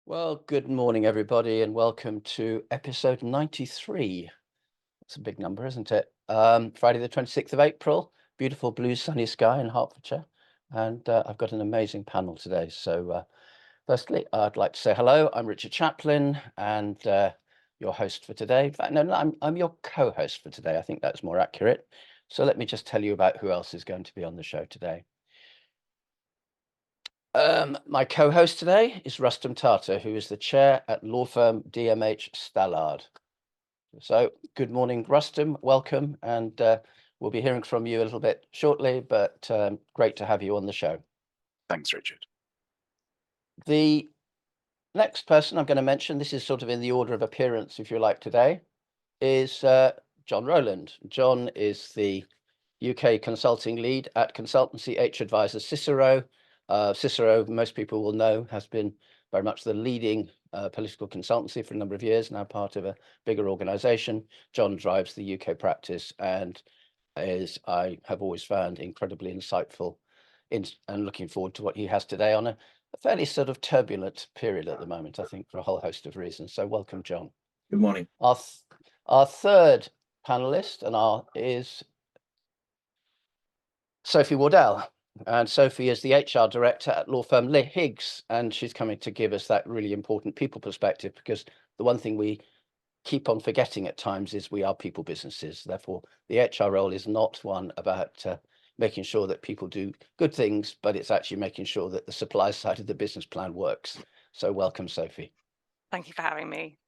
Well, good morning, everybody, and welcome to episode 93. That's a big number, isn't it? Friday, the 26th of April, beautiful blue sunny sky in Hertfordshire. And I've got an amazing panel today. So, firstly, I'd like to say hello. I'm Richard Chaplin and your host for today. In fact, no, I'm your co-host for today. I think that's more accurate. So let me just tell you about who else is going to be on the show today. My co-host today is Rustom Tata, who is the chair at law firm DMH Stallard. So good morning, Rustom. Welcome. And we'll be hearing from you a little bit shortly, but great to have you on the show. Thanks, Richard. The next person I'm going to mention, this is sort of in the order of appearance, if you like, today, is John Rowland. John is the UK consulting lead at consultancy H advisor Cicero. Cicero, most people will know, has been very much the leading political consultancy for a number of years, now part of a bigger organization. John drives the UK practice and is, I have always found, incredibly insightful and looking forward to what he has today on a fairly sort of turbulent period at the moment, I think, for a whole host of reasons. So welcome, John. Good morning. Our third panelist is Sophie Wardell. And Sophie is the HR director at law firm Higgs, and she's coming to give us that really important people perspective, because the one thing we keep on forgetting at times is we are people businesses. Therefore, the HR role is not one about making sure that people do good things, but it's actually making sure that the supply side of the business plan works. So welcome, Sophie. Thank you for having me.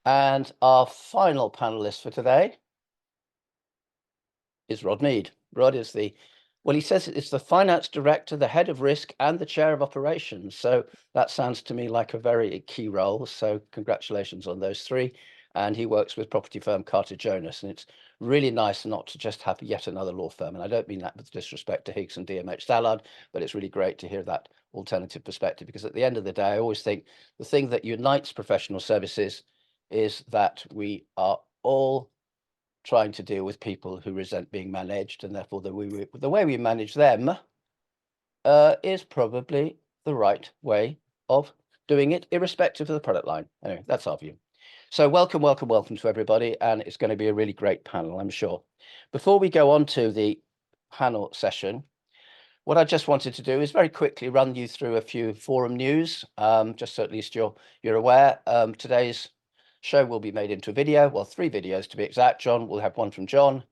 And our final panelist for today is Rod Meade. Rod is he says it's the finance director, the head of risk, and the chair of operations. So that sounds to me like a very key role. So congratulations on those three. And he works with property firm Carter Jonas. And it's really nice not to just have yet another law firm. And I don't mean that with disrespect to Higgs and DMH Stallard, but it's really great to hear that alternative perspective, because at the end of the day, I always think the thing that unites professional services is that we are all trying to deal with people who resent being managed, and therefore the way we manage them is probably the right way of doing it, irrespective of the product line. Anyway, that's our view. So welcome to everybody, and it's going to be a really great panel, I'm sure. Before we go on to the panel session, what I just wanted to do is very quickly run you through a few forum news, just so at least you're aware. Today's show will be made into a video, well, 3 videos to be exact. John, we'll have one from John.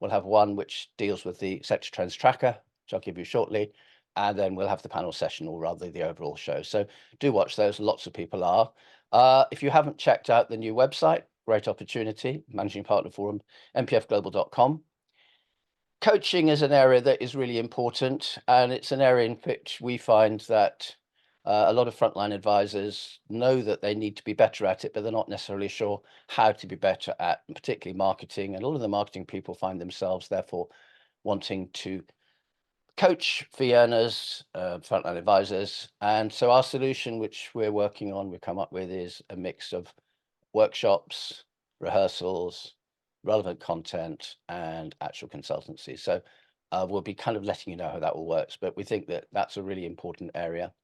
We'll have one which deals with the sector trends tracker, which I'll give you shortly. And then we'll have the panel session, or rather the overall show. So do watch those. Lots of people are. If you haven't checked out the new website, great opportunity, Managing Partner Forum, mpfglobal.com. Coaching is an area that is really important, and it's an area in which we find that a lot of frontline advisors know that they need to be better at it, but they're not necessarily sure how to be better at, particularly marketing. And all of the marketing people find themselves, therefore, wanting to coach fee earners, frontline advisors. And so our solution, which we're working on, we've come up with, is a mix of workshops, rehearsals, relevant content, and actual consultancy. So we'll be kind of letting you know how that all works, but we think that that's a really important area.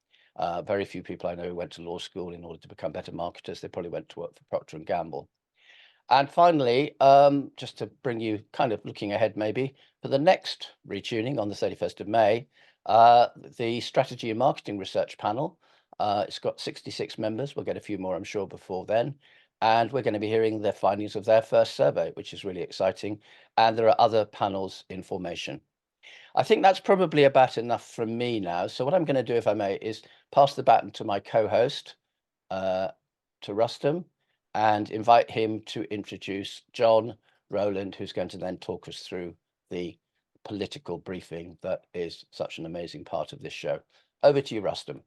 Very few people I know who went to law school in order to become better marketers. They probably went to work for Procter & Gamble. And finally, just to bring you kind of looking ahead maybe, for the next retuning on the 31st of May, the Strategy and Marketing Research Panel, it's got 66 members. We'll get a few more, I'm sure, before then. And we're going to be hearing the findings of their first survey, which is really exciting. And there are other panels in formation. I think that's probably about enough from me now. So what I'm going to do, if I may, is pass the baton to my co-host, to Rustom, and invite him to introduce John Rowland, who's going to then talk us through the political briefing that is such an amazing part of this show. Over to you, Rustom.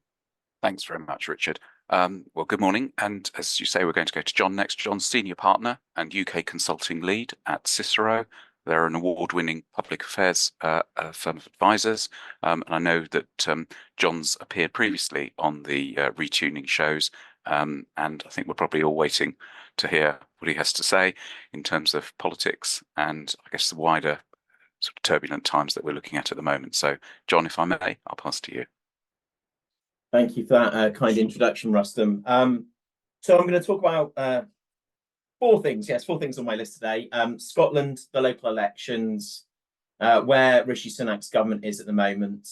Thanks very much, Richard. Well, good morning. And as you say, we're going to go to John next. John's senior partner and UK consulting lead at Cicero. They're an award-winning public affairs firm of advisors. And I know that John's appeared previously on the retuning shows. And I think we're probably all waiting to hear what he has to say in terms of politics and I guess the wider sort of turbulent times that we're looking at the moment. So, John, if I may, I'll pass to you. Thank you for that kind introduction, Rustom. So I'm going to talk about four things. Yes, four things on my list today. Scotland, the local elections, where Rishi Sunak's government is at the moment,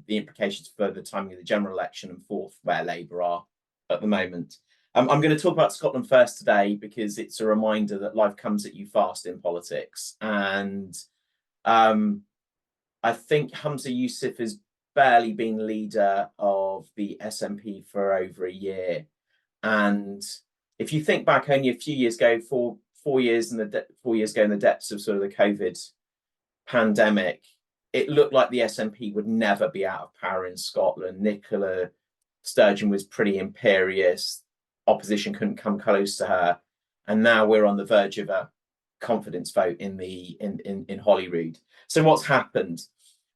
the implications for the timing of the general election, and fourth, where Labour are at the moment. I'm going to talk about Scotland first today because it's a reminder that life comes at you fast in politics. And I think Humza Yousaf has barely been leader of the SNP for over a year. And if you think back only a few years ago, 4 years in 4 years ago, in the depths of sort of the COVID pandemic, it looked like the SNP would never be out of power in Scotland. Nicola Sturgeon was pretty imperious. Opposition couldn't come close to her. And now we're on the verge of a confidence vote in Holyrood. So what's happened?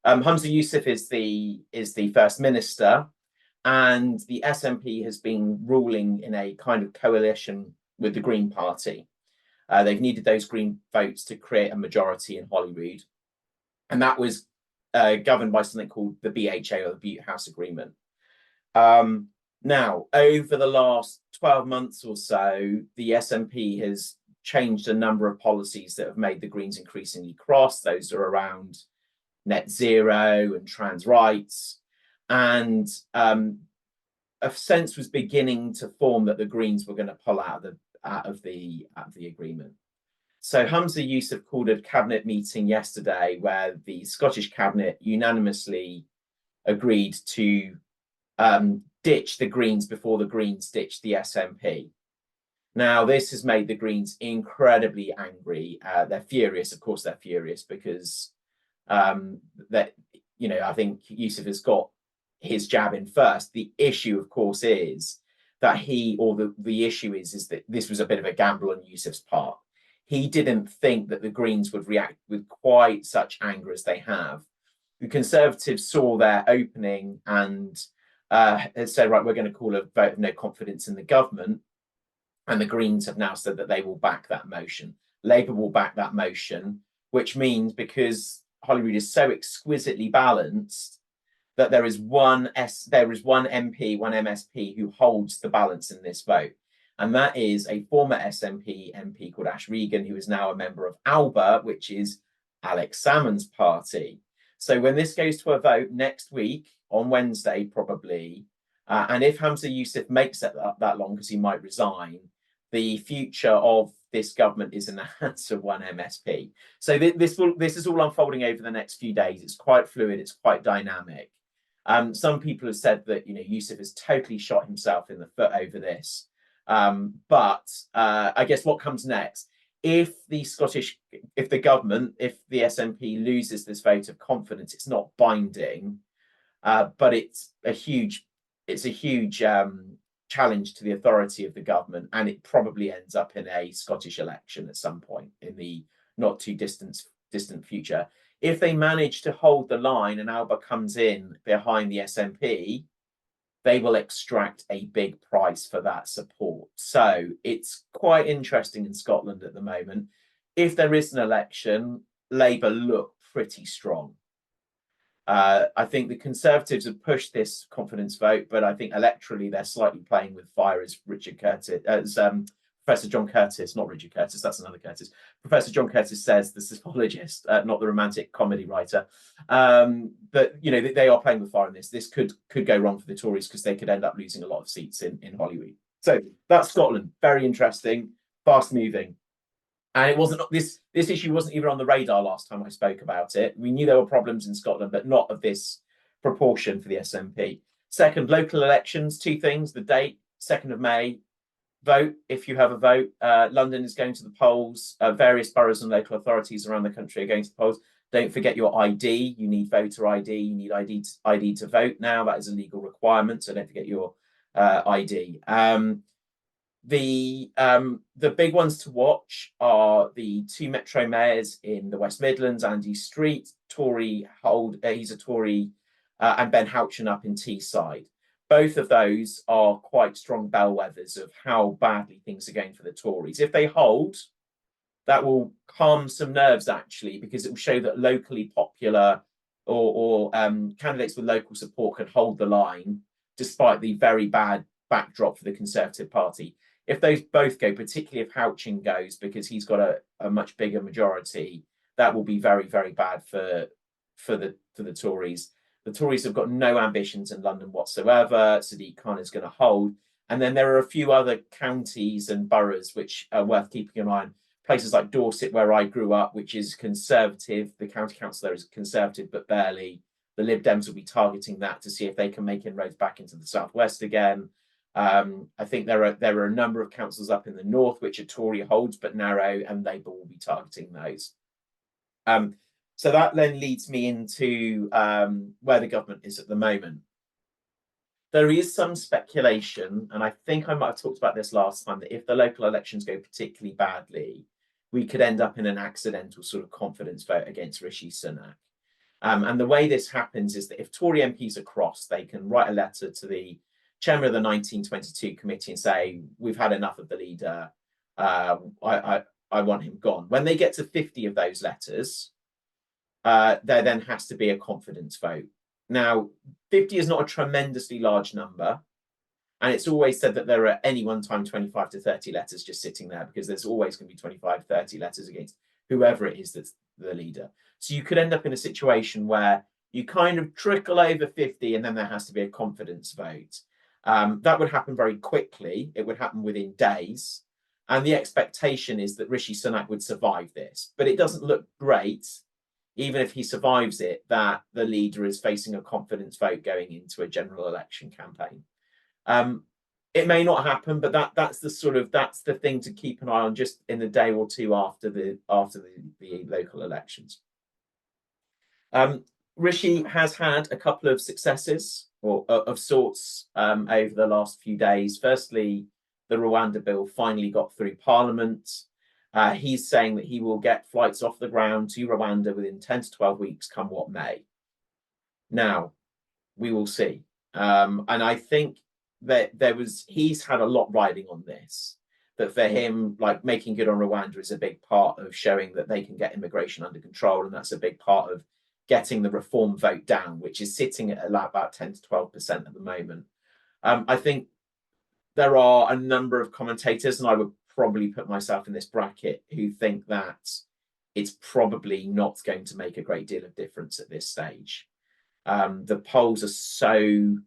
Humza Yousaf is the First Minister, and the SNP has been ruling in a kind of coalition with the Green Party. They've needed those Green votes to create a majority in Holyrood, and that was governed by something called the BHA, or the Butte House Agreement. Now, over the last 12 months or so, the SNP has changed a number of policies that have made the Greens increasingly cross. Those are around net zero and trans rights. And a sense was beginning to form that the Greens were going to pull out of the agreement. So Humza Yousaf called a cabinet meeting yesterday where the Scottish cabinet unanimously agreed to ditch the Greens before the Greens ditched the SNP. Now, this has made the Greens incredibly angry. They're furious. Of course, they're furious because I think Yousaf has got his jab in first. The issue, of course, is that the issue is that this was a bit of a gamble on Yousaf's part. He didn't think that the Greens would react with quite such anger as they have. The Conservatives saw their opening and had said, right, we're going to call a vote of no confidence in the government. And the Greens have now said that they will back that motion. Labour will back that motion, which means because Holyrood is so exquisitely balanced that there is one MP, one MSP who holds the balance in this vote. And that is a former SNP MP called Ash Regan, who is now a member of ALBA, which is Alex Salmond's party. So when this goes to a vote next week, on Wednesday probably, and if Humza Yousaf makes it that long, because he might resign, the future of this government is in the hands of one MSP. So this is all unfolding over the next few days. It's quite fluid. It's quite dynamic. Some people have said that Yousaf has totally shot himself in the foot over this. But I guess what comes next, if the government, if the SNP loses this vote of confidence, it's not binding, but it's a huge challenge to the authority of the government, and it probably ends up in a Scottish election at some point in the not too distant future. If they manage to hold the line and ALBA comes in behind the SNP, they will extract a big price for that support. So it's quite interesting in Scotland at the moment. If there is an election, Labour look pretty strong. I think the Conservatives have pushed this confidence vote, but I think electorally they're slightly playing with fire, as Professor John Curtis, not Richard Curtis, that's another Curtis. Professor John Curtis says, the psychologist, not the romantic comedy writer, but they are playing with fire in this. This could go wrong for the Tories because they could end up losing a lot of seats in Holyrood. So that's Scotland. Very interesting, fast moving. And it wasn't this issue wasn't even on the radar last time I spoke about it. We knew there were problems in Scotland, but not of this proportion for the SNP. Second, local elections, two things. The date, 2nd of May, vote if you have a vote. London is going to the polls. Various boroughs and local authorities around the country are going to the polls. Don't forget your ID. You need voter ID. You need ID to vote now. That is a legal requirement, so don't forget your ID. The big ones to watch are the two Metro mayors in the West Midlands, Andy Street, Tory he's a Tory, and Ben Houchen up in Teesside. Both of those are quite strong bellwethers of how badly things are going for the Tories. If they hold, that will calm some nerves actually, because it will show that locally popular or candidates with local support can hold the line. despite the very bad backdrop for the Conservative Party. If those both go, particularly if Houchin goes, because he's got a much bigger majority, that will be very, very bad for the Tories. The Tories have got no ambitions in London whatsoever. Sadiq Khan is going to hold. And then there are a few other counties and boroughs which are worth keeping an eye on. Places like Dorset, where I grew up, which is Conservative. The county council there is Conservative, but barely. The Lib Dems will be targeting that to see if they can make inroads back into the southwest again. I think there are a number of councils up in the north which are Tory holds but narrow, and Labour will be targeting those. So that then leads me into where the government is at the moment. There is some speculation, and I think I might have talked about this last time, that if the local elections go particularly badly, we could end up in an accidental sort of confidence vote against Rishi Sunak. And the way this happens is that if Tory MPs are crossed, they can write a letter to the chairman of the 1922 committee and say, we've had enough of the leader, I want him gone. When they get to 50 of those letters, there then has to be a confidence vote. Now, 50 is not a tremendously large number, and it's always said that there are any one time 25 to 30 letters just sitting there, because there's always going to be 25, 30 letters against whoever it is that's the leader. So you could end up in a situation where you kind of trickle over 50 and then there has to be a confidence vote. That would happen very quickly. It would happen within days. And the expectation is that Rishi Sunak would survive this. But it doesn't look great, even if he survives it, that the leader is facing a confidence vote going into a general election campaign. It may not happen, but that's the thing to keep an eye on just in the day or two after the local elections. Rishi has had a couple of successes of sorts over the last few days. Firstly, the Rwanda bill finally got through Parliament. He's saying that he will get flights off the ground to Rwanda within 10 to 12 weeks, come what may. Now, we will see. And I think that he's had a lot riding on this. That for him, like, making good on Rwanda is a big part of showing that they can get immigration under control. And that's a big part of getting the reform vote down, which is sitting at about 10 to 12% at the moment. I think there are a number of commentators, and I would probably put myself in this bracket, who think that it's probably not going to make a great deal of difference at this stage. The polls are so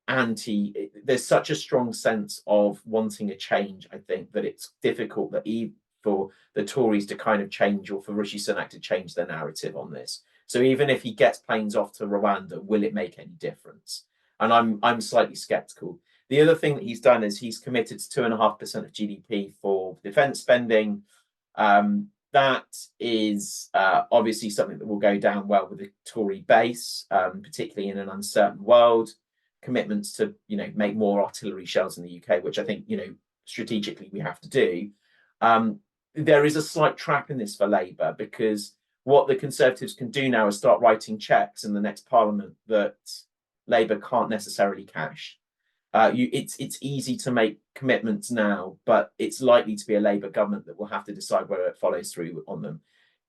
there's such a strong sense of wanting a change, I think, that it's difficult that for the Tories to kind of change, or for Rishi Sunak to change their narrative on this. So even if he gets planes off to Rwanda, will it make any difference? And I'm slightly skeptical. The other thing that he's done is he's committed to 2.5% of GDP for defence spending. That is obviously something that will go down well with the Tory base, particularly in an uncertain world. Commitments to, make more artillery shells in the UK, which I think, strategically we have to do. There is a slight trap in this for Labour, because what the Conservatives can do now is start writing cheques in the next Parliament that Labour can't necessarily cash. It's easy to make commitments now, but it's likely to be a Labour government that will have to decide whether it follows through on them,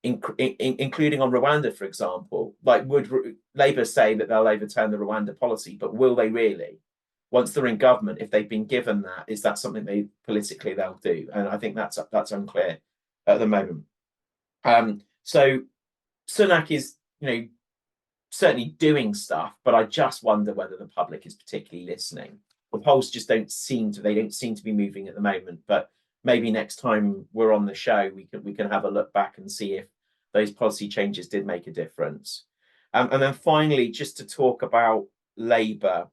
including on Rwanda, for example. Like, would Labour say that they'll overturn the Rwanda policy, but will they really? Once they're in government, if they've been given that, is that something they'll do? And I think that's unclear at the moment. So Sunak is, certainly doing stuff, but I just wonder whether the public is particularly listening. The polls just don't seem to be moving at the moment, but maybe next time we're on the show, we can have a look back and see if those policy changes did make a difference. And then finally, just to talk about Labour,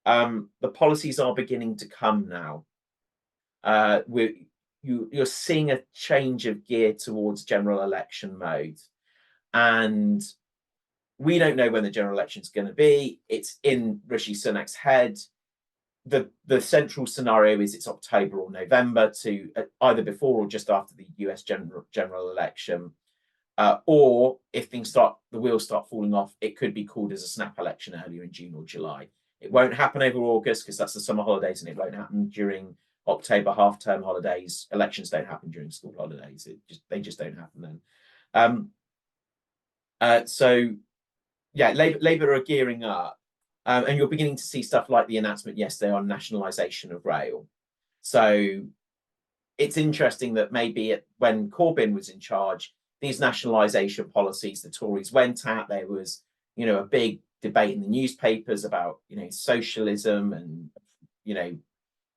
the policies are beginning to come now. You're seeing a change of gear towards general election mode, and we don't know when the general election is going to be. It's in Rishi Sunak's head. The central scenario is it's October or November, to either before or just after the US general election. Or if the wheels start falling off, it could be called as a snap election earlier in June or July. It won't happen over August because that's the summer holidays, and it won't happen during October half-term holidays. Elections don't happen during school holidays. They just don't happen then. So yeah, Labour are gearing up. And you're beginning to see stuff like the announcement yesterday on nationalisation of rail. So it's interesting that maybe when Corbyn was in charge, these nationalisation policies the Tories went at, there was, a big debate in the newspapers about, socialism and,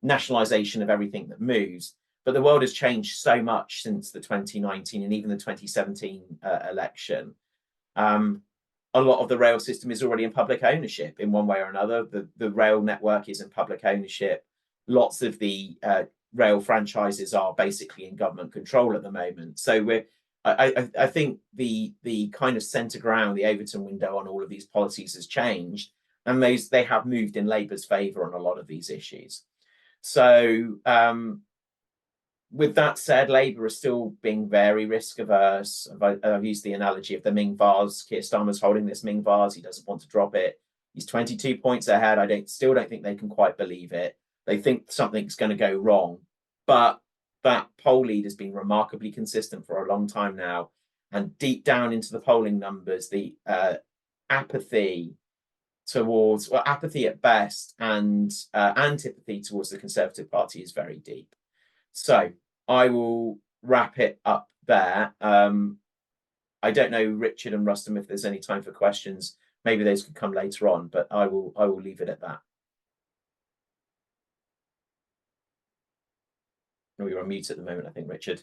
nationalisation of everything that moves. But the world has changed so much since the 2019 and even the 2017 election. A lot of the rail system is already in public ownership in one way or another. The rail network is in public ownership. Lots of the rail franchises are basically in government control at the moment. So I think the kind of centre ground, the Overton window on all of these policies has changed, and they have moved in Labour's favour on a lot of these issues. So with that said, Labour is still being very risk averse. I've used the analogy of the Ming vase. Keir Starmer's holding this Ming vase. He doesn't want to drop it. He's 22 points ahead. I still don't think they can quite believe it. They think something's going to go wrong. But that poll lead has been remarkably consistent for a long time now. And deep down into the polling numbers, the apathy at best and antipathy towards the Conservative Party is very deep. So I will wrap it up there. I don't know, Richard and Rustom, if there's any time for questions. Maybe those could come later on, but I will leave it at that. Oh, you're on mute at the moment, I think, Richard.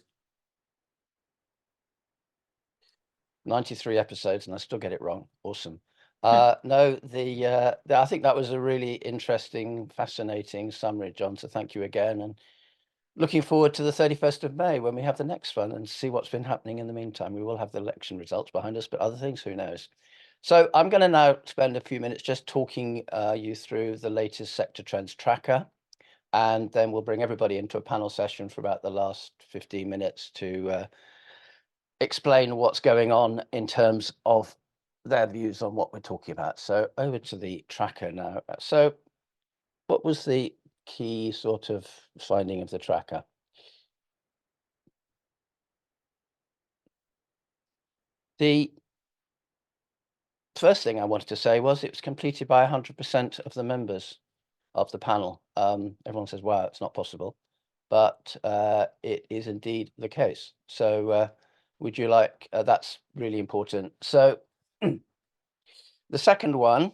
93 episodes and I still get it wrong. Awesome. No, I think that was a really interesting, fascinating summary, John. So thank you again. And looking forward to the 31st of May when we have the next one and see what's been happening in the meantime. We will have the election results behind us, but other things, who knows? So I'm going to now spend a few minutes just talking you through the latest sector trends tracker. And then we'll bring everybody into a panel session for about the last 15 minutes to explain what's going on in terms of their views on what we're talking about. So over to the tracker now. So what was the key sort of finding of the tracker? The first thing I wanted to say was it was completed by 100% of the members of the panel. Everyone says, wow, it's not possible, but it is indeed the case. So would you like, that's really important. So the second one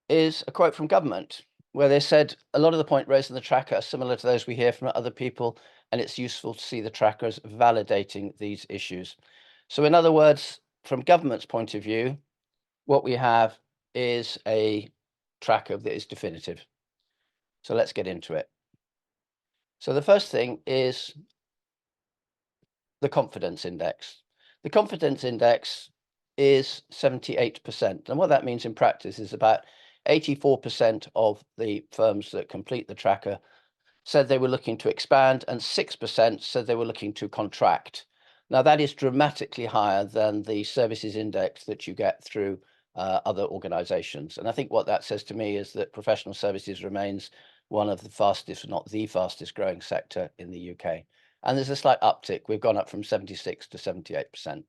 is a quote from government where they said a lot of the point raised in the tracker are similar to those we hear from other people, and it's useful to see the trackers validating these issues. So in other words, from government's point of view, what we have is a tracker that is definitive. So let's get into it. So the first thing is the confidence index. The confidence index is 78%. And what that means in practice is about 84% of the firms that complete the tracker said they were looking to expand, and 6% said they were looking to contract. Now, that is dramatically higher than the services index that you get through other organizations. And I think what that says to me is that professional services remains one of the fastest, if not the fastest growing sector in the UK. And there's a slight uptick. We've gone up from 76 to 78%.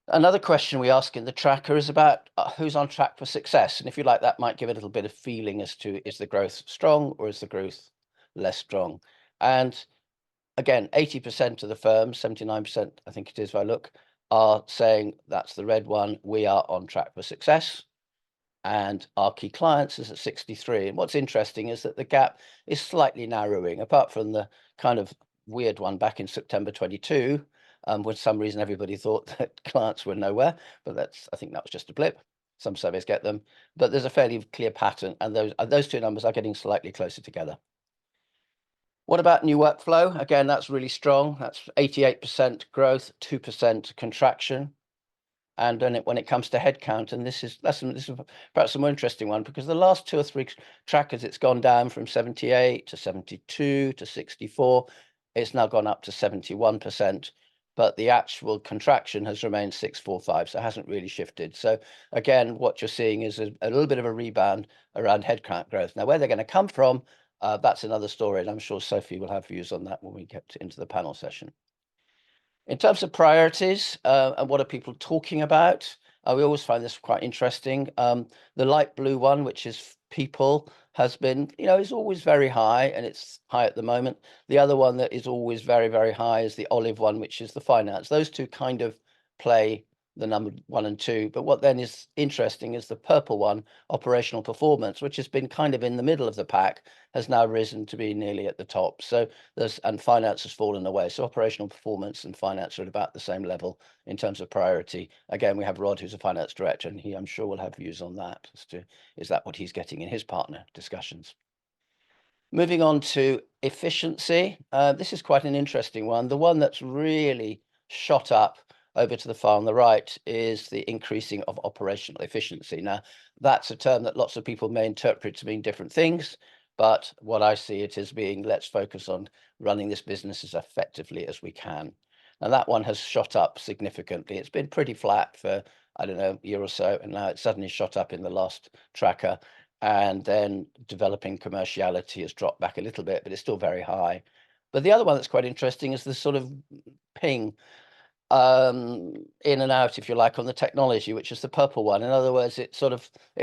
Another question we ask in the tracker is about who's on track for success. And if you like, that might give a little bit of feeling as to, is the growth strong or is the growth less strong? And again, 80% of the firms, 79%, I think it is if I look, are saying that's the red one. We are on track for success. And our key clients is at 63. And what's interesting is that the gap is slightly narrowing, apart from the kind of weird one back in September 22, for some reason everybody thought that clients were nowhere, but I think that was just a blip. Some surveys get them, but there's a fairly clear pattern, and those two numbers are getting slightly closer together. What about new workflow? Again, that's really strong. That's 88% growth, 2% contraction. And then when it comes to headcount, and this is perhaps a more interesting one, because the last 2 or 3 trackers, it's gone down from 78 to 72 to 64. It's now gone up to 71%, but the actual contraction has remained 645, so it hasn't really shifted. So again, what you're seeing is a little bit of a rebound around headcount growth. Now, where they're going to come from, that's another story, and I'm sure Sophie will have views on that when we get into the panel session. In terms of priorities and what are people talking about, We always find this quite interesting. The light blue one, which is people, has been, is always very high, and it's high at the moment. The other one that is always very, very high is the olive one, which is the finance. Those two kind of play the number 1 and 2. But what then is interesting is the purple one, operational performance, which has been kind of in the middle of the pack, has now risen to be nearly at the top. So and finance has fallen away. So operational performance and finance are at about the same level in terms of priority. Again, we have Rod, who's a finance director, and he, I'm sure, will have views on that as to, is that what he's getting in his partner discussions. Moving on to efficiency. This is quite an interesting one. The one that's really shot up over to the far on the right is the increasing of operational efficiency. Now, that's a term that lots of people may interpret to mean different things, but what I see it as being, let's focus on running this business as effectively as we can. And that one has shot up significantly. It's been pretty flat for, I don't know, a year or so, and now it's suddenly shot up in the last tracker. And then developing commerciality has dropped back a little bit, but it's still very high. But the other one that's quite interesting is the sort of ping in and out, if you like, on the technology, which is the purple one. In other words, it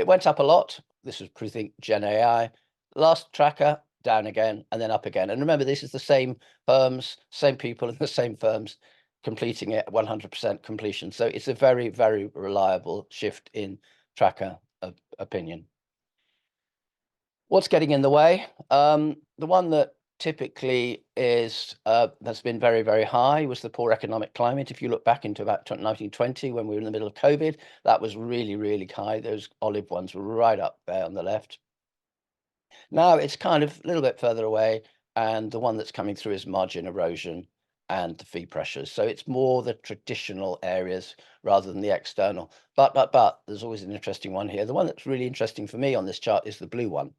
went up a lot. This was pre-think Gen AI. Last tracker, down again, and then up again. And remember, this is the same firms, same people in the same firms completing it at 100% completion. So it's a very, very reliable shift in tracker opinion. What's getting in the way? The one that typically is has been very, very high was the poor economic climate. If you look back into about 1920, when we were in the middle of COVID, that was really, really high. Those olive ones were right up there on the left. Now it's kind of a little bit further away, and the one that's coming through is margin erosion and the fee pressures. So it's more the traditional areas rather than the external. But there's always an interesting one here. The one that's really interesting for me on this chart is the blue one.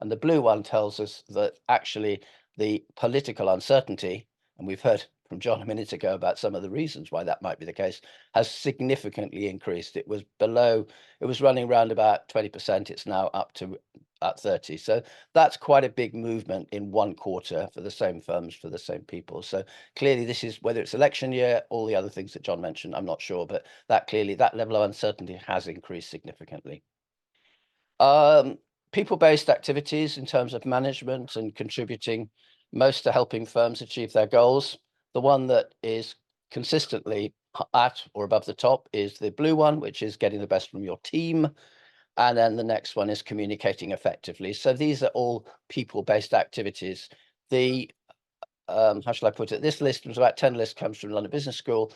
And the blue one tells us that actually the political uncertainty, and we've heard from John a minute ago about some of the reasons why that might be the case, has significantly increased. It was running around about 20%. It's now up to at 30. So that's quite a big movement in one quarter for the same firms, for the same people. So clearly this is, whether it's election year, all the other things that John mentioned, I'm not sure, but that level of uncertainty has increased significantly. People-based activities in terms of management and contributing most to helping firms achieve their goals. The one that is consistently at or above the top is the blue one, which is getting the best from your team. And then the next one is communicating effectively. So these are all people-based activities. The, how shall I put it? This list was about 10 lists, comes from London Business School.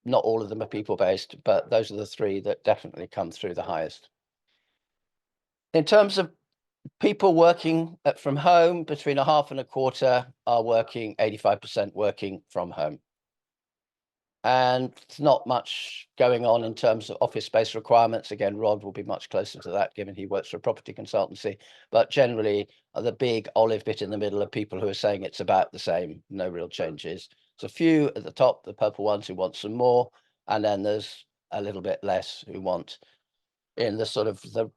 Not all of them are people-based, but those are the 3 that definitely come through the highest. In terms of people working from home, between a half and a quarter are working, 85% working from home. And there's not much going on in terms of office space requirements. Again, Rod will be much closer to that, given he works for a property consultancy. But generally, the big olive bit in the middle are people who are saying it's about the same, no real changes. There's a few at the top, the purple ones, who want some more. And then there's a little bit less who want in the sort of the,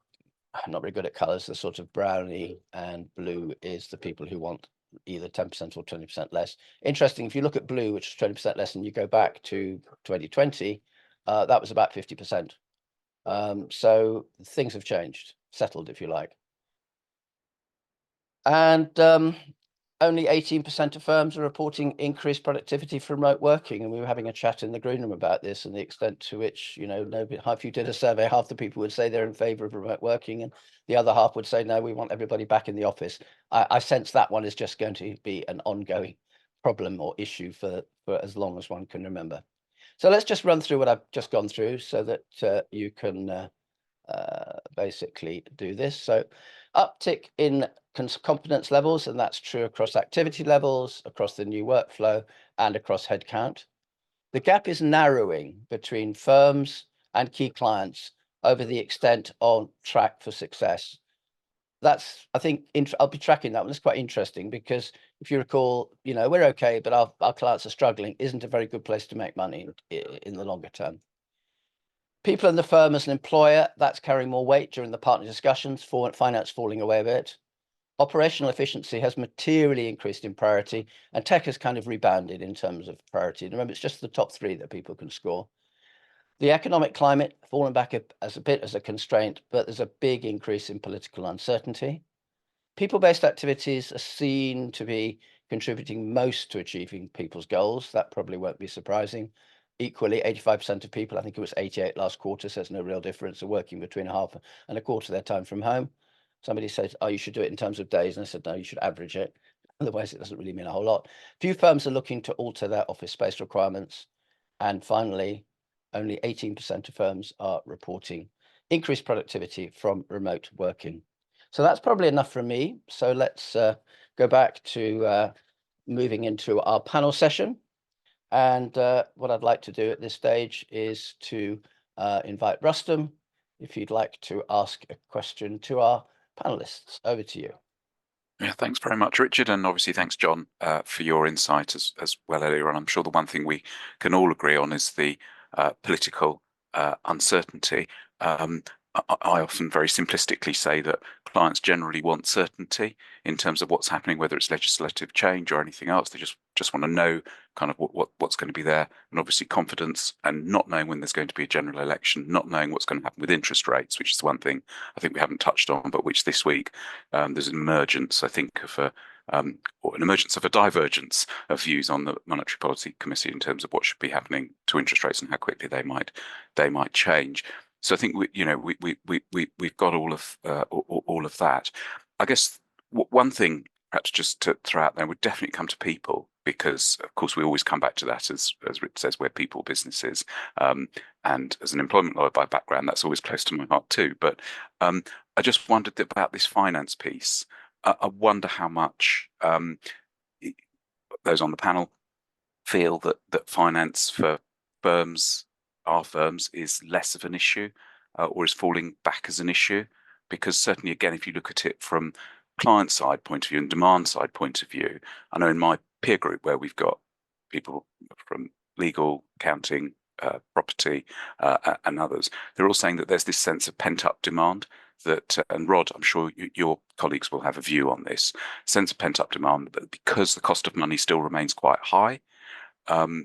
I'm not very good at colors, the sort of brownie and blue is the people who want either 10% or 20% less. Interesting, if you look at blue, which is 20% less, and you go back to 2020, that was about 50%. So things have changed, settled, if you like. And only 18% of firms are reporting increased productivity from remote working. And we were having a chat in the green room about this and the extent to which, if you did a survey, half the people would say they're in favor of remote working, and the other half would say, no, we want everybody back in the office. I sense that one is just going to be an ongoing problem or issue for as long as one can remember. So let's just run through what I've just gone through so that you can basically do this. So uptick in competence levels, and that's true across activity levels, across the new workflow, and across headcount. The gap is narrowing between firms and key clients over the extent on track for success. That's, I think, I'll be tracking that one. It's quite interesting because if you recall, we're okay, but our clients are struggling isn't a very good place to make money in the longer term. People in the firm as an employer, that's carrying more weight during the partner discussions, for finance falling away a bit. Operational efficiency has materially increased in priority, and tech has kind of rebounded in terms of priority. And remember, it's just the top 3 that people can score. The economic climate fallen back as a bit as a constraint, but there's a big increase in political uncertainty. People-based activities are seen to be contributing most to achieving people's goals. That probably won't be surprising. Equally, 85% of people, I think it was 88 last quarter, says no real difference, are working between a half and a quarter of their time from home. Somebody says, oh, you should do it in terms of days. And I said, no, you should average it. Otherwise, it doesn't really mean a whole lot. Few firms are looking to alter their office space requirements. And finally, only 18% of firms are reporting increased productivity from remote working. So that's probably enough from me. So let's go back to moving into our panel session. And what I'd like to do at this stage is to invite Rustom, if you'd like to ask a question to our panelists. Over to you. Yeah, thanks very much, Richard, and obviously thanks, John, for your insight as well earlier on. I'm sure the one thing we can all agree on is the political uncertainty. I often very simplistically say that clients generally want certainty in terms of what's happening, whether it's legislative change or anything else. They just want to know kind of what's going to be there, and obviously confidence, and not knowing when there's going to be a general election, not knowing what's going to happen with interest rates, which is the one thing I think we haven't touched on, but which this week there's an emergence, I think, of or an emergence of a divergence of views on the Monetary Policy Committee in terms of what should be happening to interest rates and how quickly they might change. So I think we've got all of that. I guess one thing perhaps just to throw out there would definitely come to people, because of course we always come back to that as Rich says, we're people businesses, and as an employment lawyer by background, that's always close to my heart too. But I just wondered about this finance piece. I wonder how much those on the panel feel that finance for our firms is less of an issue, or is falling back as an issue. Because certainly, again, if you look at it from client side point of view and demand side point of view, I know in my peer group where we've got people from legal, accounting, property, and others, they're all saying that there's this sense of pent-up demand that, and Rod, I'm sure your colleagues will have a view on this, sense of pent-up demand, but because the cost of money still remains quite high,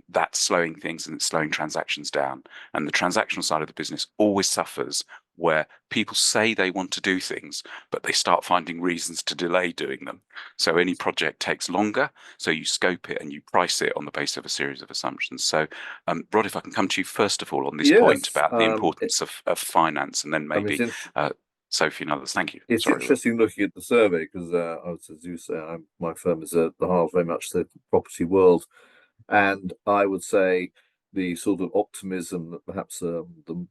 that's slowing things and it's slowing transactions down. And the transactional side of the business always suffers where people say they want to do things, but they start finding reasons to delay doing them. So any project takes longer. So you scope it and you price it on the basis of a series of assumptions. So, Rod, if I can come to you first of all on this point about the importance of finance, and then maybe Sophie and others. Thank you. It's interesting looking at the survey because, as you say, my firm is at the heart very much the property world. And I would say the sort of optimism that perhaps the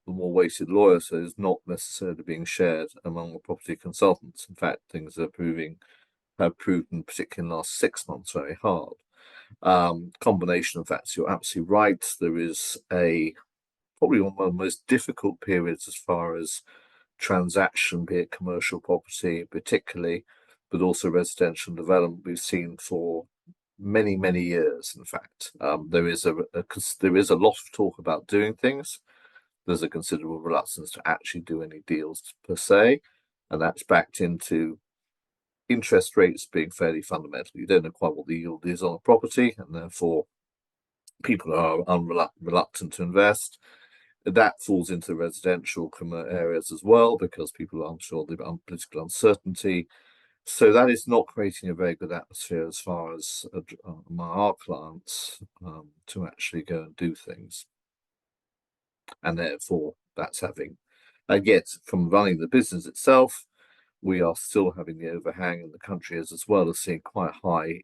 more weighted lawyer says is not necessarily being shared among the property consultants. In fact, things have proven, particularly in the last 6 months, very hard. Combination of facts, you're absolutely right. There is probably one of the most difficult periods as far as transaction, be it commercial property particularly, but also residential development we've seen for many years. In fact, there is a lot of talk about doing things. There's a considerable reluctance to actually do any deals per se, and that's backed into interest rates being fairly fundamental. You don't know quite what the yield is on a property, and therefore people are reluctant to invest. That falls into residential areas as well, because people are unsure of the political uncertainty. So that is not creating a very good atmosphere as far as our clients to actually go and do things. And therefore, that's having, yet from running the business itself, we are still having the overhang, and the country is as well as seeing quite high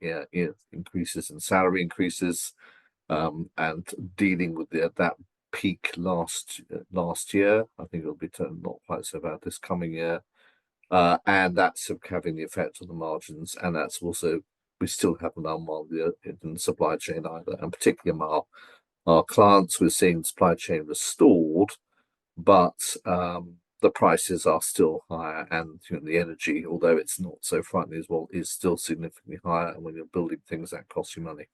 increases in salary increases, and dealing with that peak last year. I think it'll be not quite so bad this coming year. And that's having the effect on the margins, and that's also, we still haven't unwound in the supply chain either, and particularly our clients, we're seeing supply chain restored, but the prices are still higher, and the energy, although it's not so frightening as well, is still significantly higher, and when you're building things that cost you money.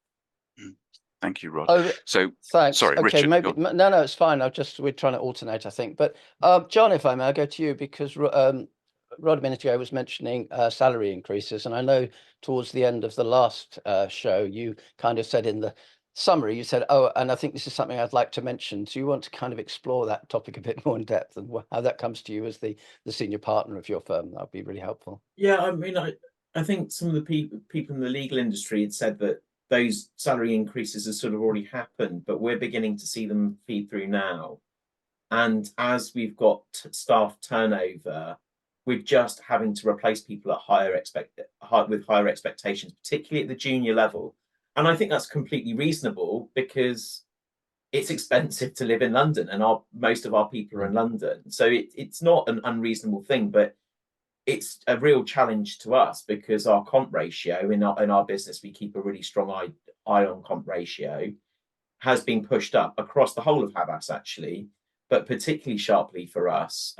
Thank you, Rod. So thanks. Sorry, okay, Richard. Maybe no, it's fine. We're trying to alternate, I think. But John, if I may, I'll go to you, because Rod a minute ago was mentioning salary increases, and I know towards the end of the last show you kind of said in the summary, you said, oh, and I think this is something I'd like to mention. So you want to kind of explore that topic a bit more in depth and how that comes to you as the senior partner of your firm. That would be really helpful. Yeah, I mean, I think some of the people in the legal industry had said that those salary increases have sort of already happened, but we're beginning to see them feed through now. And as we've got staff turnover, we're just having to replace people at with higher expectations, particularly at the junior level. And I think that's completely reasonable because it's expensive to live in London, and most of our people are in London. So it's not an unreasonable thing, but it's a real challenge to us because our comp ratio in our business, we keep a really strong eye on comp ratio, has been pushed up across the whole of Havas actually, but particularly sharply for us,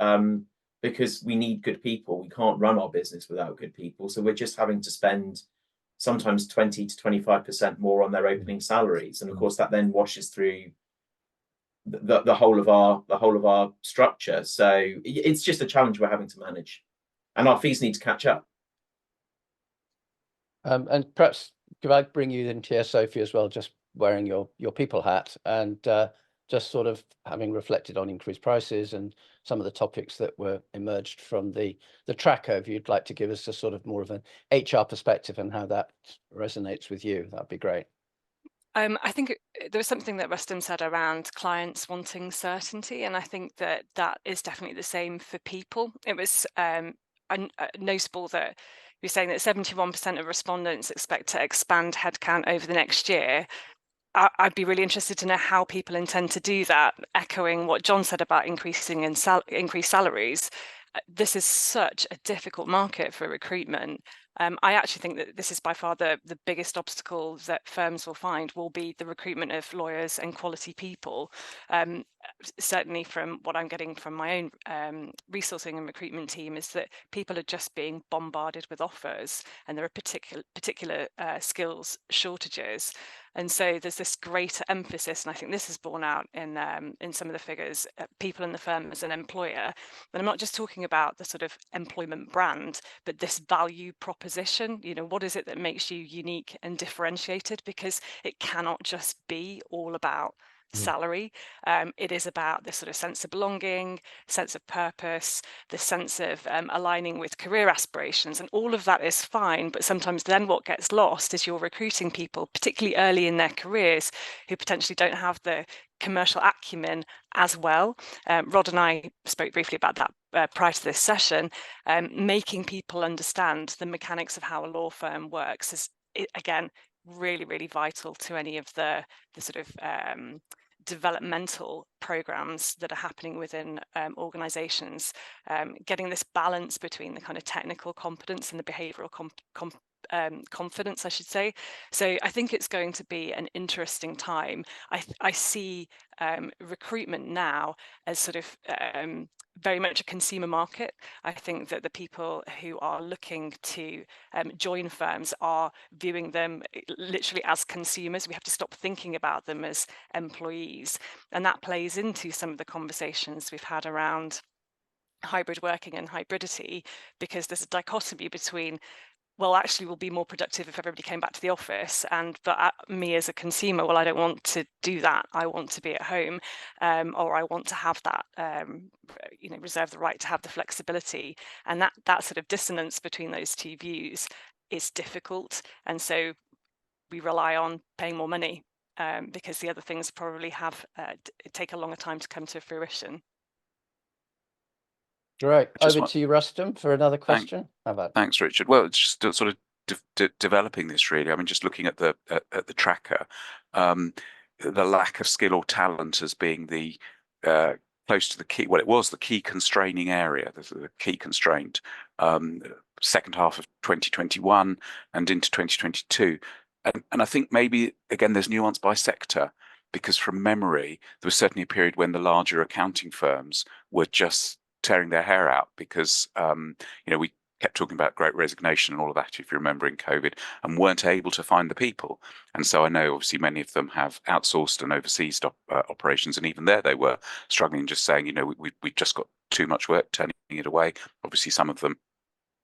because we need good people. We can't run our business without good people. So we're just having to spend sometimes 20 to 25% more on their opening salaries. And of course that then washes through the whole of our structure. So it's just a challenge we're having to manage. And our fees need to catch up. And perhaps could I bring you into here, Sophie, as well, just wearing your people hat and just sort of having reflected on increased prices and some of the topics that were emerged from the tracker. If you'd like to give us a sort of more of an HR perspective and how that resonates with you, that'd be great. I think there was something that Rustom said around clients wanting certainty, and I think that is definitely the same for people. It was notable that you're saying that 71% of respondents expect to expand headcount over the next year. I'd be really interested to know how people intend to do that, echoing what John said about increased salaries. This is such a difficult market for recruitment. I actually think that this is by far the biggest obstacle that firms will find will be the recruitment of lawyers and quality people. Certainly from what I'm getting from my own resourcing and recruitment team is that people are just being bombarded with offers, and there are particular skills shortages. And so there's this greater emphasis, and I think this is borne out in some of the figures, people in the firm as an employer. And I'm not just talking about the sort of employment brand, but this value proposition. You know, what is it that makes you unique and differentiated? Because it cannot just be all about salary. It is about this sort of sense of belonging, sense of purpose, the sense of aligning with career aspirations, and all of that is fine. But sometimes then what gets lost is you're recruiting people, particularly early in their careers, who potentially don't have the commercial acumen as well. Rod and I spoke briefly about that prior to this session. Making people understand the mechanics of how a law firm works is, again, really, really vital to any of the sort of developmental programs that are happening within organizations, getting this balance between the kind of technical competence and the behavioral confidence, I should say. So I think it's going to be an interesting time. I see recruitment now as sort of very much a consumer market. I think that the people who are looking to join firms are viewing them literally as consumers. We have to stop thinking about them as employees. And that plays into some of the conversations we've had around hybrid working and hybridity, because there's a dichotomy between, well, actually we'll be more productive if everybody came back to the office, but me as a consumer, well, I don't want to do that. I want to be at home, or I want to have that, reserve the right to have the flexibility. And that sort of dissonance between those two views is difficult. And so we rely on paying more money because the other things probably take a longer time to come to fruition. Great. Over to you, Rustom, for another question. How about? Thanks, Richard. Well, it's just sort of developing this really. I mean, just looking at the tracker, the lack of skill or talent as being the close to the key. Well, it was the key constraining area. The key constraint. Second half of 2021 and into 2022, and I think maybe again there's nuance by sector, because from memory there was certainly a period when the larger accounting firms were just tearing their hair out because we kept talking about great resignation and all of that, if you remember, in COVID, and weren't able to find the people. And so I know obviously many of them have outsourced and overseas operations, and even there they were struggling, just saying, we just got too much work, turning it away. Obviously some of them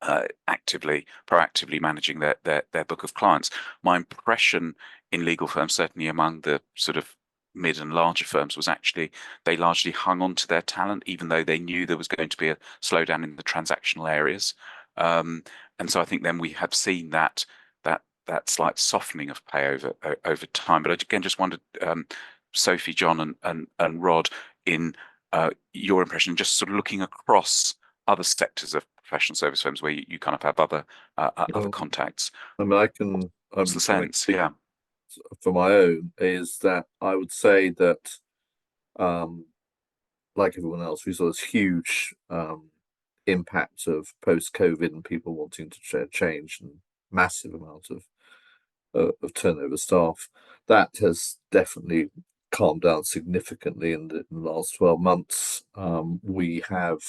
proactively managing their book of clients. My impression in legal firms, certainly among the sort of mid and larger firms, was actually they largely hung on to their talent, even though they knew there was going to be a slowdown in the transactional areas. And so I think then we have seen that slight softening of pay over time. But I again just wondered, Sophie, John, and Rod, in your impression, just sort of looking across other sectors of professional service firms where you kind of have other contacts. I mean, What's the sense? Yeah. For my own, is that I would say that, like everyone else, we saw this huge impact of post-COVID and people wanting to change, and massive amount of turnover staff. That has definitely calmed down significantly in the last 12 months. We have,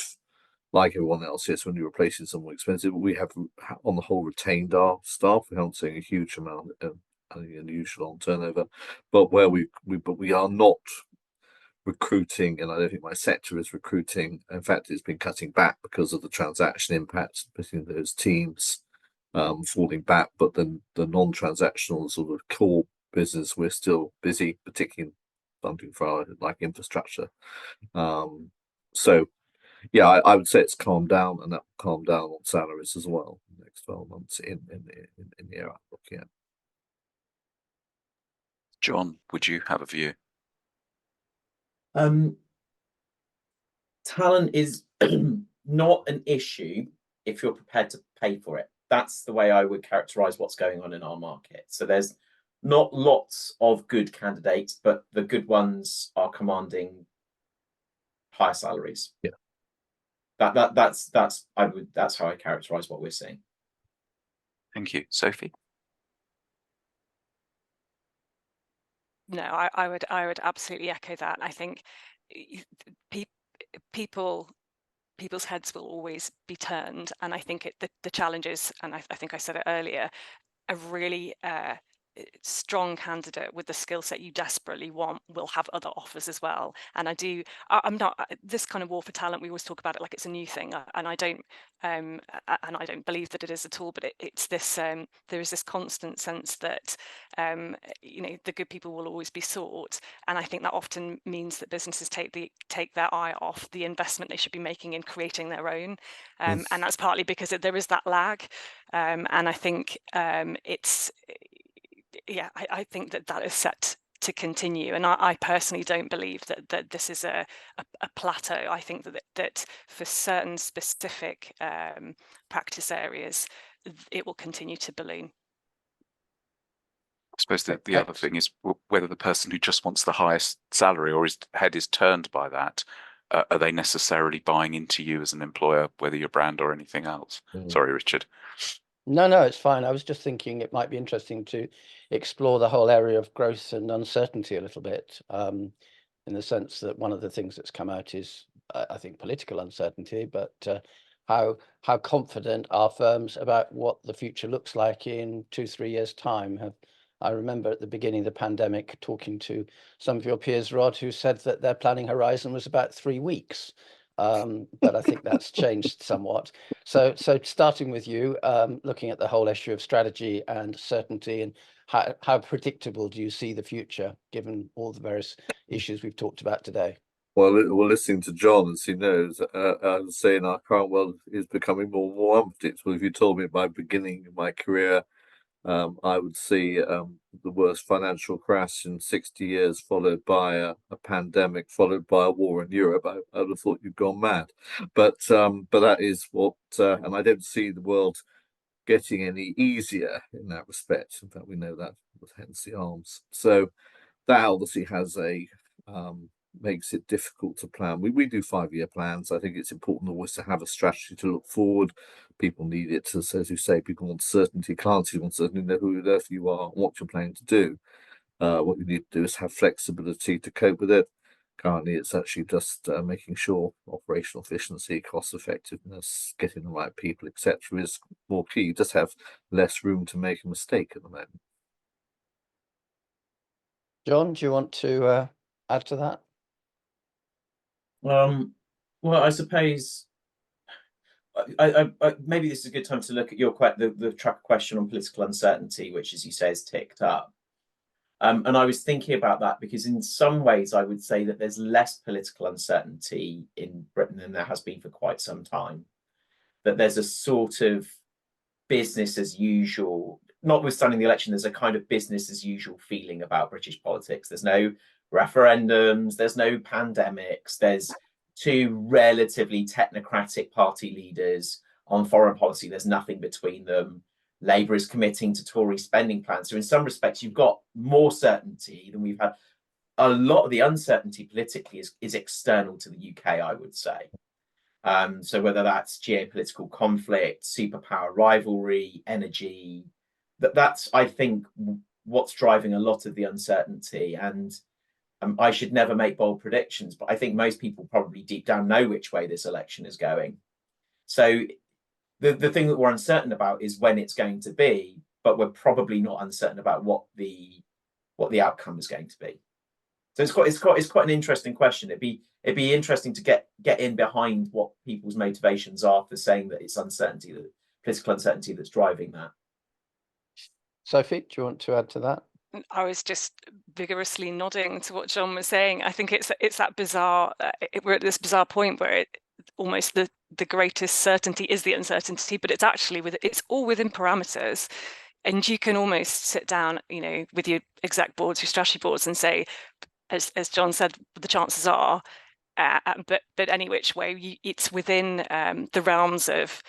like everyone else, yes, when you're replacing someone expensive, we have on the whole retained our staff. We haven't seen a huge amount of unusual on turnover, but where we are not recruiting, and I don't think my sector is recruiting. In fact, it's been cutting back because of the transaction impact, putting those teams falling back. But then the non-transactional sort of core business, we're still busy, particularly funding for our like infrastructure. So yeah, I would say it's calmed down, and that will calm down on salaries as well in the next 12 months in the era I'm looking at. John, would you have a view? Talent is not an issue if you're prepared to pay for it. That's the way I would characterize what's going on in our market. So there's not lots of good candidates, but the good ones are commanding higher salaries. Yeah. That's how I characterize what we're seeing. Thank you. Sophie? No, I would absolutely echo that. I think people's heads will always be turned, and I think the challenges, and I think I said it earlier, a really strong candidate with the skill set you desperately want will have other offers as well. And I'm not this kind of war for talent, we always talk about it like it's a new thing, and I don't believe that it is at all, but it's this there is this constant sense that the good people will always be sought, and I think that often means that businesses take their eye off the investment they should be making in creating their own, and that's partly because there is that lag, and I think I think that is set to continue, and I personally don't believe that this is a plateau. I think that for certain specific practice areas, it will continue to balloon. I suppose the other thing is whether the person who just wants the highest salary or his head is turned by that, are they necessarily buying into you as an employer, whether your brand or anything else? Sorry, Richard. No, it's fine. I was just thinking it might be interesting to explore the whole area of growth and uncertainty a little bit, in the sense that one of the things that's come out is, I think, political uncertainty, but how confident are firms about what the future looks like in 2-3 years' time? I remember at the beginning of the pandemic talking to some of your peers, Rod, who said that their planning horizon was about 3 weeks. But I think that's changed somewhat. So starting with you, looking at the whole issue of strategy and certainty, and how predictable do you see the future, given all the various issues we've talked about today? Well, listening to John, as he knows, I was saying our current world is becoming more and more unpredictable. If you told me at my beginning of my career, I would see the worst financial crash in 60 years, followed by a pandemic, followed by a war in Europe, I would have thought you'd gone mad. But that is what, and I don't see the world getting any easier in that respect. In fact, we know that, hence the arms. So that obviously has makes it difficult to plan. We do 5-year plans. I think it's important always to have a strategy to look forward. People need it to, as you say, people want certainty. Clients want certainty, know who on earth you are and what you're planning to do. What you need to do is have flexibility to cope with it. Currently, it's actually just making sure operational efficiency, cost effectiveness, getting the right people, etc., is more key. You just have less room to make a mistake at the moment. John, do you want to add to that? Well, I suppose I maybe this is a good time to look at the track question on political uncertainty, which, as you say, has ticked up. And I was thinking about that because in some ways I would say that there's less political uncertainty in Britain than there has been for quite some time. That there's a sort of business as usual, notwithstanding the election, there's a kind of business as usual feeling about British politics. There's no referendums, there's no pandemics, there's two relatively technocratic party leaders on foreign policy. There's nothing between them. Labour is committing to Tory spending plans. So in some respects, you've got more certainty than we've had. A lot of the uncertainty politically is external to the UK, I would say. So whether that's geopolitical conflict, superpower rivalry, energy, that's, I think, what's driving a lot of the uncertainty. And I should never make bold predictions, but I think most people probably deep down know which way this election is going. So the thing that we're uncertain about is when it's going to be, but we're probably not uncertain about what the outcome is going to be. So it's quite an interesting question. It'd be interesting to get in behind what people's motivations are for saying that it's uncertainty, the political uncertainty that's driving that. Sophie, do you want to add to that? I was just vigorously nodding to what John was saying. I think it's that bizarre. We're at this bizarre point where almost the greatest certainty is the uncertainty, but it's actually it's all within parameters, and you can almost sit down, with your exec boards, your strategy boards, and say, as John said, the chances are, but any which way, it's within the realms of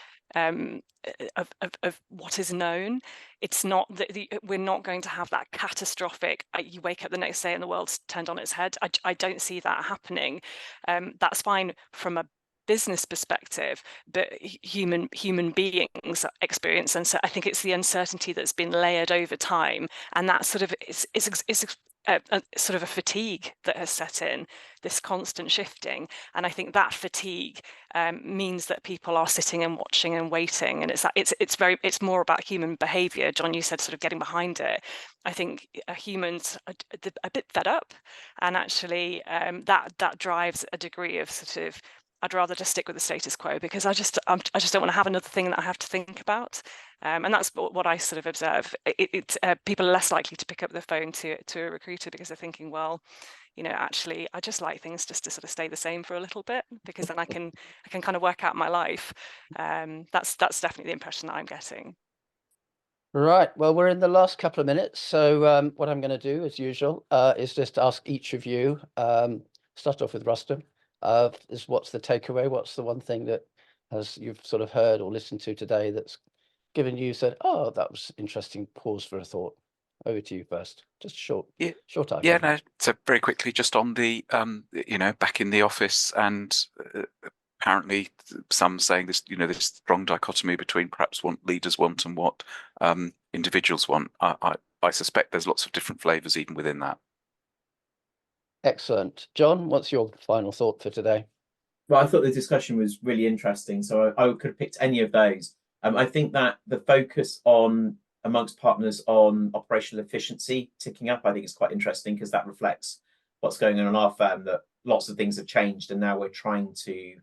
what is known. It's not that we're not going to have that catastrophic, you wake up the next day and the world's turned on its head. I don't see that happening. That's fine from a business perspective, but human beings experience, and so I think it's the uncertainty that's been layered over time, and that sort of is sort of a fatigue that has set in, this constant shifting. And I think that fatigue means that people are sitting and watching and waiting, and it's more about human behavior. John, you said sort of getting behind it. I think humans are a bit fed up, and actually that drives a degree of sort of, I'd rather just stick with the status quo, because I just don't want to have another thing that I have to think about. And that's what I sort of observe. People are less likely to pick up the phone to a recruiter because they're thinking, well, actually, I just like things just to sort of stay the same for a little bit, because then I can kind of work out my life. That's definitely the impression that I'm getting. Right. Well, we're in the last couple of minutes. So what I'm going to do, as usual, is just ask each of you, start off with Rustom, is what's the takeaway? What's the one thing that you've sort of heard or listened to today that's given you said, oh, that was interesting, pause for a thought? Over to you first. Just short time. Yeah, no, so very quickly, just on the, back in the office, and apparently some saying this, this strong dichotomy between perhaps what leaders want and what individuals want. I suspect there's lots of different flavors even within that. Excellent. John, what's your final thought for today? Well, I thought the discussion was really interesting, so I could have picked any of those. I think that the focus amongst partners on operational efficiency ticking up, I think is quite interesting, because that reflects what's going on in our firm, that lots of things have changed and now we're trying to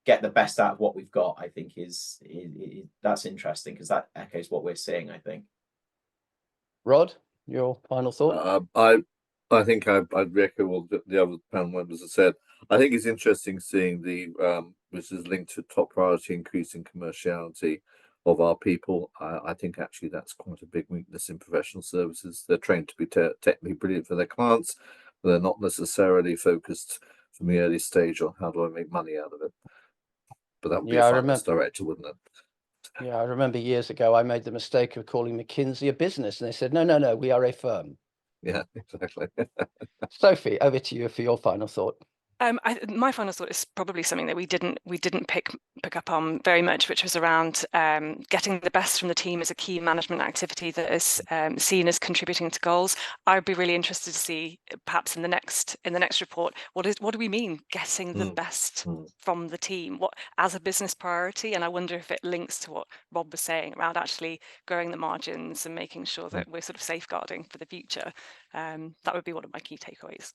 get the best out of what we've got. I think that's interesting, because that echoes what we're seeing, I think. Rod, your final thought? I think I'd echo what the other panel members have said. I think it's interesting seeing which is linked to top priority increasing commerciality of our people. I think actually that's quite a big weakness in professional services. They're trained to be technically brilliant for their clients, but they're not necessarily focused from the early stage on how do I make money out of it. But that would be a finance director, wouldn't it? Yeah, I remember years ago I made the mistake of calling McKinsey a business, and they said, no, we are a firm. Yeah, exactly. Sophie, over to you for your final thought. My final thought is probably something that we didn't pick up on very much, which was around getting the best from the team as a key management activity that is seen as contributing to goals. I'd be really interested to see, perhaps in the next report, what do we mean getting the best from the team, what as a business priority? And I wonder if it links to what Rob was saying around actually growing the margins and making sure that we're sort of safeguarding for the future. That would be one of my key takeaways.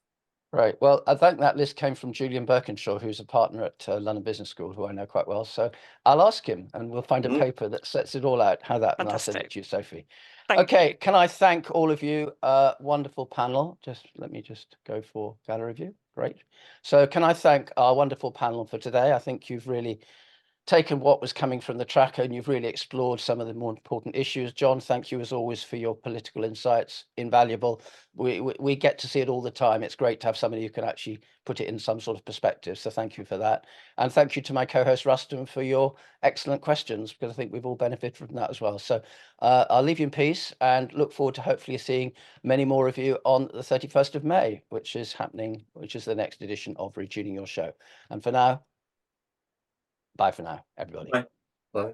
Right. Well, I think that list came from Julian Birkinshaw, who's a partner at London Business School, who I know quite well. So I'll ask him and we'll find a paper that sets it all out, how that, and I'll send it Fantastic. to you, Sophie. Thank Okay, you. can I thank all of you? Wonderful panel. Let me just go for gallery view. Great. So can I thank our wonderful panel for today? I think you've really taken what was coming from the tracker and you've really explored some of the more important issues. John, thank you as always for your political insights, invaluable. We get to see it all the time. It's great to have somebody who can actually put it in some sort of perspective. So thank you for that. And thank you to my co-host Rustom for your excellent questions, because I think we've all benefited from that as well. So I'll leave you in peace and look forward to hopefully seeing many more of you on the 31st of May, which is happening, which is the next edition of Retuning Your Show. And for now, bye for now, everybody. Bye. Bye.